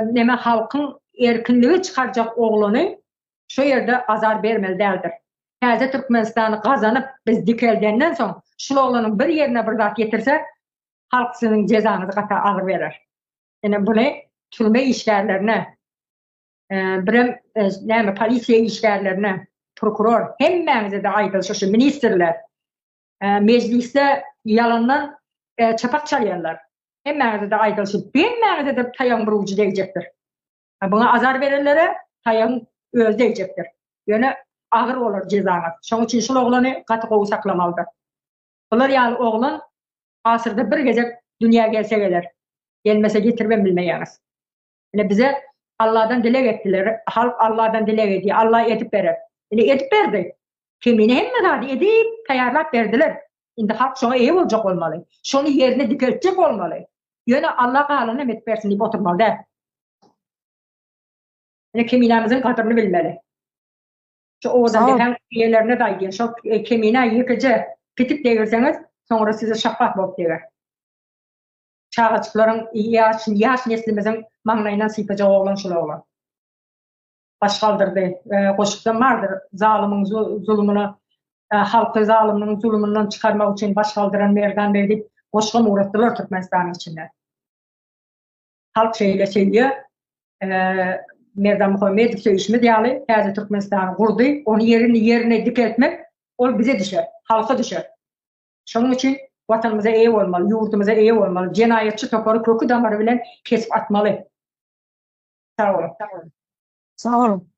neme halkın erkinliği çıkaracak oğlunu şu yerde azar vermeli değildir. Häzir Türkmenistan'ı kazanıp biz dikeldenden soň şu oğlanın bir yerine bir zat getirse halk sizin cezanızı kata ağır verir. Yani bunu türme işlerlerine, bir polisiye işlerlerine, prokuror, hemmenize de aydılşışı, ministerler, mecliste yalandan çapak çalyanlar, hemmenize de aydılşışı, hemmenize de tayan vurucu diyecektir. Buna azar verenlere tayan öz diyecektir. Yani ağır olur cezanız. Şoň üçin şu oğlanı katı gowy saklamalıdır. Bular yani oğlan asırda bir gece dünya gelse gelir. Gelmese getirmem bilmeýäňiz. Yani bize Allah'dan dilek ettiler. Halk Allah'dan dilek ediyor. Allah edip verir. Yani edip verdi. Kimini hem hadi edip tayarlap verdiler. Şimdi halk şuna iyi olacak olmalı. Şunu yerine dikecek olmalı. Yani Allah halını emet versin deyip oturmalı da. Yani keminamızın kadrini bilmeli. Şu oğuzdan deken yerlerine dayıyan. Şu kemina yıkıcı pitip deyirseniz sonra size şapat bok deyir. Çağaçıkların yaş neslimizin maňlaýyndan sypajak oğlan şula oğlan. Başkaldırdı. Koşukdan vardır. Zalimin zulmunu, halkı zalimin zulmünden çıkarmak için başkaldıran merdan verdik. Koşukdan uğrattılar Türkmenistan'ın içinde. Halk şeyle söylüyor. Merdan Muhammed söyleşimi diýýärler. Häzir Türkmenistan'ı kurdu. Onu yerine diketmek o bize düşer. Halka düşer. Şoň üçin vatanımıza iyi olmalı, yurdumuza iyi olmalı. Cinayetçi toparı kökü damarı bilen kesip atmalı. Sağ olun. Sağ olun.